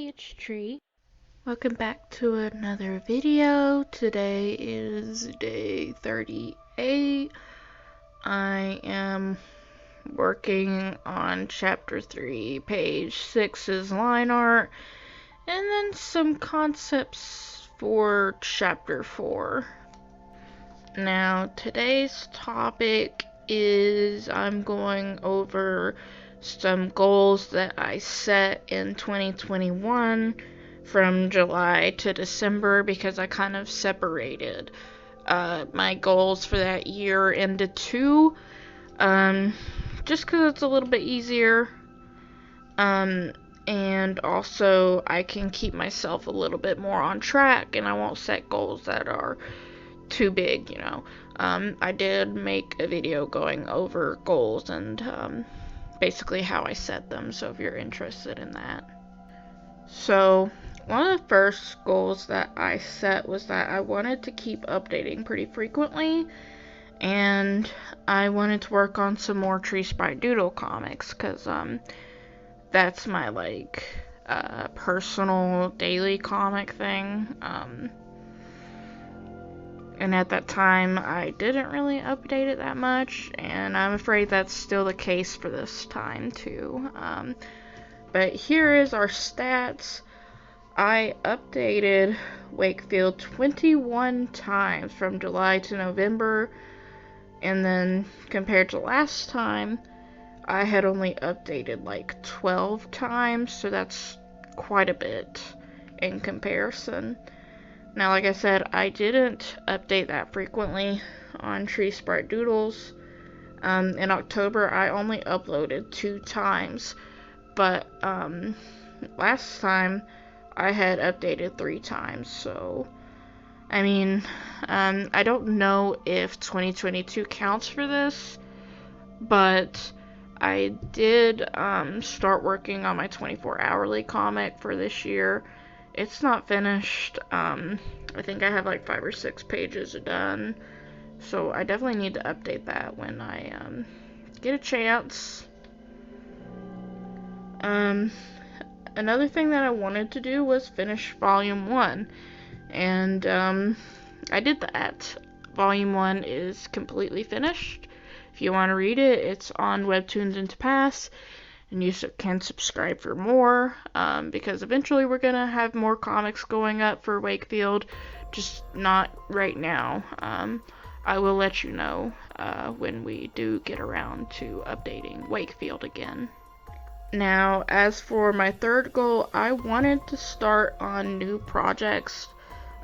Hey, it's Tree. Welcome back to another video. Today is day 38. I am working on chapter 3, page 6's line art, and then some concepts for chapter 4. Now, today's topic is I'm going over some goals that I set in 2021 from July to December, because I kind of separated my goals for that year into two, just because it's a little bit easier, and also I can keep myself a little bit more on track, and I won't set goals that are too big, you know. I did make a video going over goals and basically how I set them, so if you're interested in that. So one of the first goals that I set was that I wanted to keep updating pretty frequently, and I wanted to work on some more TreeSpright Doodle comics, because that's my personal daily comic thing. And at that time, I didn't really update it that much, and I'm afraid that's still the case for this time, too. But here is our stats. I updated Wakefield 21 times from July to November, and then compared to last time, I had only updated like 12 times, so that's quite a bit in comparison. Now, like I said, I didn't update that frequently on TreeSpright Doodles. In October, I only uploaded 2 times, but last time I had updated 3 times, so I mean, I don't know if 2022 counts for this, but I did start working on my 24-hourly comic for this year. It's not finished. I think I have like 5 or 6 pages done, so I definitely need to update that when I get a chance. Another thing that I wanted to do was finish Volume 1, and I did that. Volume 1 is completely finished. If you want to read it, it's on Webtoons and Tapas, and you can subscribe for more, because eventually we're going to have more comics going up for Wakefield, just not right now. I will let you know when we do get around to updating Wakefield again. Now, as for my third goal, I wanted to start on new projects.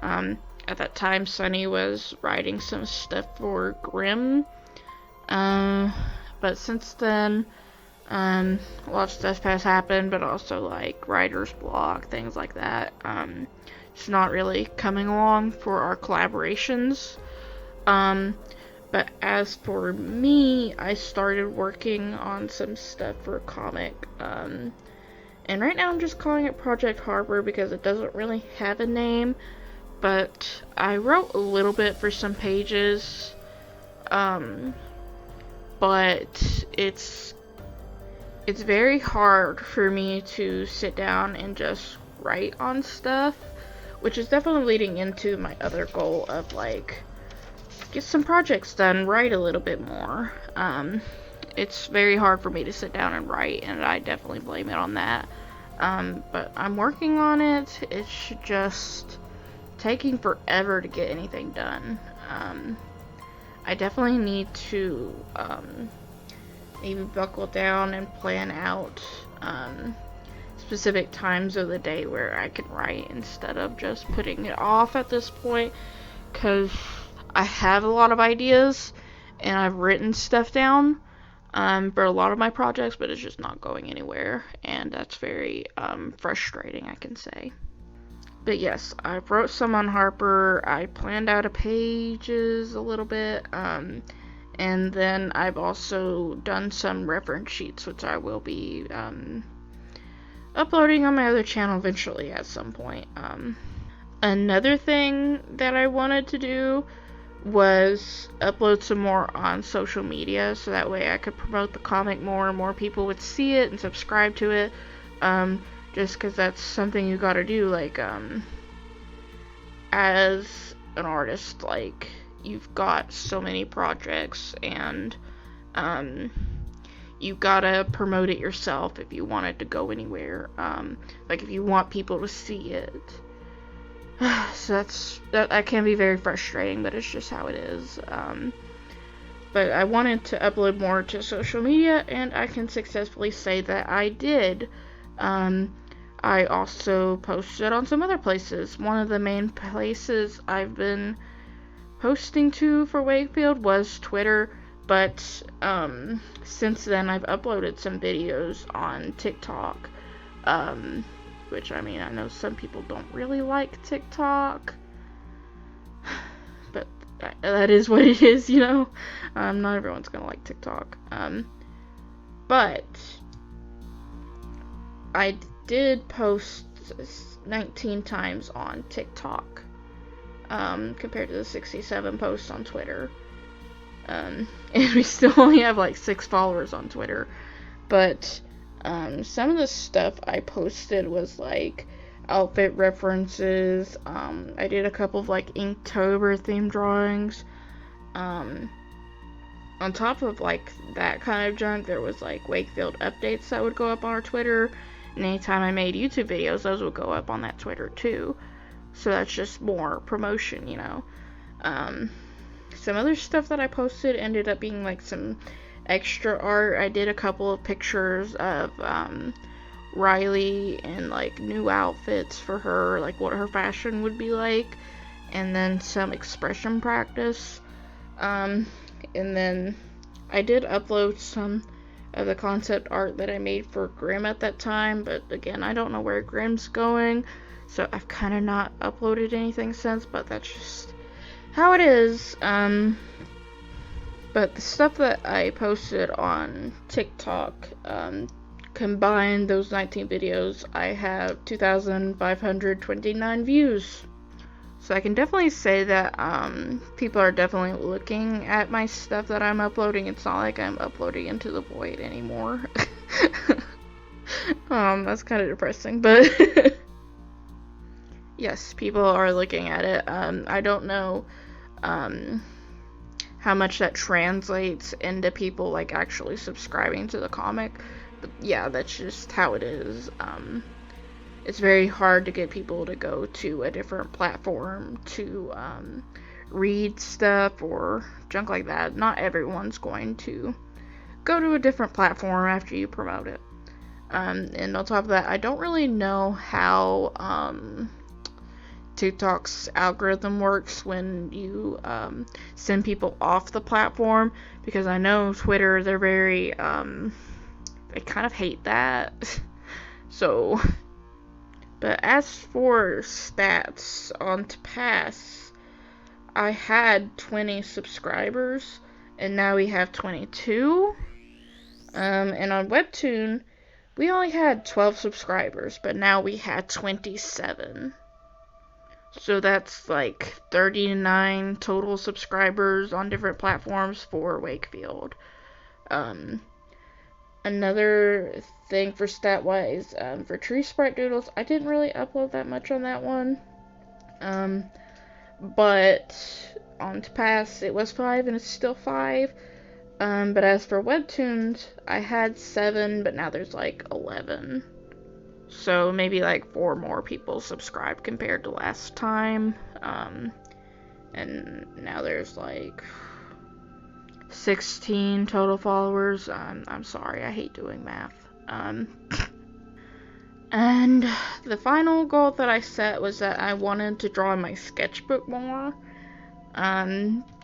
At that time, Sunny was writing some stuff for Grimm, but since then, a lot of stuff has happened, but also like writer's block, things like that. It's not really coming along for our collaborations. But as for me, I started working on some stuff for a comic. And right now I'm just calling it Project Harbor because it doesn't really have a name. But I wrote a little bit for some pages. But it's very hard for me to sit down and just write on stuff, which is definitely leading into my other goal of like get some projects done, write a little bit more. It's very hard for me to sit down and write, and I definitely blame it on that. But I'm working on it. It's just taking forever to get anything done. I definitely need to maybe buckle down and plan out specific times of the day where I can write instead of just putting it off at this point, because I have a lot of ideas and I've written stuff down for a lot of my projects, but it's just not going anywhere, and that's very frustrating, I can say. But yes, I wrote some on Harper. I planned out a pages a little bit, and then I've also done some reference sheets, which I will be uploading on my other channel eventually at some point. Another thing that I wanted to do was upload some more on social media, so that way I could promote the comic more and more people would see it and subscribe to it. just because that's something you gotta do, like, as an artist, like, you've got so many projects, and, you gotta promote it yourself if you want it to go anywhere, like, if you want people to see it. So that can be very frustrating, but it's just how it is. But I wanted to upload more to social media, and I can successfully say that I did. I also posted on some other places. One of the main places I've been posting to for Wakefield was Twitter, but since then I've uploaded some videos on TikTok, which, I mean, I know some people don't really like TikTok, but that is what it is, you know. Not everyone's gonna like TikTok. But I did post 19 times on TikTok, compared to the 67 posts on Twitter. And we still only have like 6 followers on Twitter. But some of the stuff I posted was like outfit references. I did a couple of like Inktober themed drawings. On top of like that kind of junk, there was like Wakefield updates that would go up on our Twitter. And anytime I made YouTube videos, those would go up on that Twitter too. So that's just more promotion, you know. Some other stuff that I posted ended up being like some extra art. I did a couple of pictures of Riley in like new outfits for her, like what her fashion would be like, and then some expression practice. And then I did upload some of the concept art that I made for Grimm at that time, but again, I don't know where Grimm's going, so I've kind of not uploaded anything since, but that's just how it is. But the stuff that I posted on TikTok, combined those 19 videos, I have 2,529 views. So I can definitely say that people are definitely looking at my stuff that I'm uploading. It's not like I'm uploading into the void anymore. That's kind of depressing, but yes, people are looking at it. I don't know how much that translates into people like actually subscribing to the comic, but yeah, that's just how it is. It's very hard to get people to go to a different platform to read stuff or junk like that. Not everyone's going to go to a different platform after you promote it. And on top of that, I don't really know how TikTok's algorithm works when you send people off the platform, because I know Twitter, they're very, they kind of hate that. So, but as for stats on Tapas, I had 20 subscribers, and now we have 22. And on Webtoon, we only had 12 subscribers, but now we had 27. So that's like 39 total subscribers on different platforms for Wakefield. Another thing for stat-wise, for TreeSpright Doodles, I didn't really upload that much on that one. But on Tapas, it was 5, and it's still 5. But as for Webtoons, I had 7, but now there's like 11. So maybe like 4 more people subscribed compared to last time. And now there's like 16 total followers. I'm sorry, I hate doing math. And the final goal that I set was that I wanted to draw in my sketchbook more.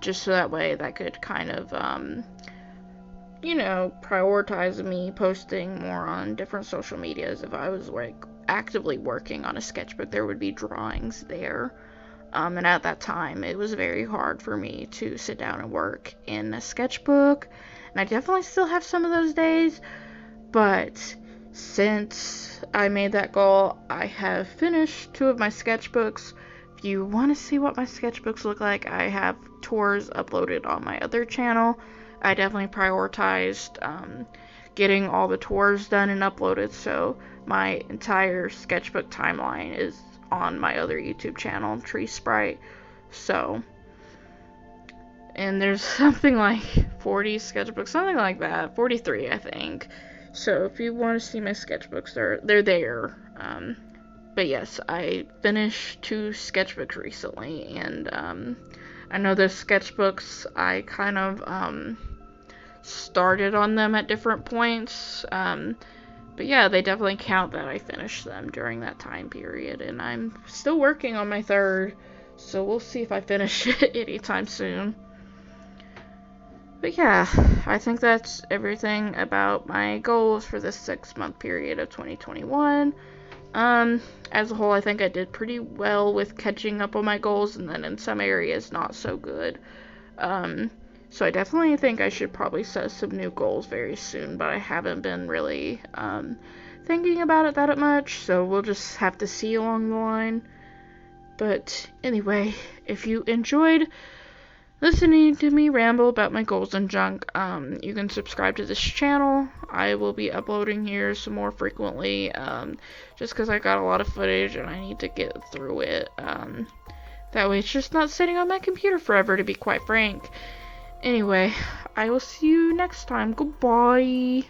Just so that way that could kind of, prioritize me posting more on different social medias. If I was like actively working on a sketchbook, there would be drawings there. And at that time, it was very hard for me to sit down and work in a sketchbook. And I definitely still have some of those days. But since I made that goal, I have finished 2 of my sketchbooks. If you want to see what my sketchbooks look like, I have tours uploaded on my other channel. I definitely prioritized getting all the tours done and uploaded, so my entire sketchbook timeline is on my other YouTube channel, TreeSpright. So, and there's something like 40 sketchbooks, something like that, 43 I think. So if you want to see my sketchbooks, they're there. But yes, I finished 2 sketchbooks recently, and I know those sketchbooks, I kind of started on them at different points. But yeah, they definitely count that I finished them during that time period, and I'm still working on my 3rd, so we'll see if I finish it anytime soon. But yeah, I think that's everything about my goals for this 6-month period of 2021. As a whole, I think I did pretty well with catching up on my goals, and then in some areas not so good. So I definitely think I should probably set some new goals very soon, but I haven't been really thinking about it that much, so we'll just have to see along the line. But anyway, if you enjoyed listening to me ramble about my goals and junk, you can subscribe to this channel. I will be uploading here some more frequently, just because I got a lot of footage and I need to get through it. That way it's just not sitting on my computer forever, to be quite frank. Anyway, I will see you next time. Goodbye.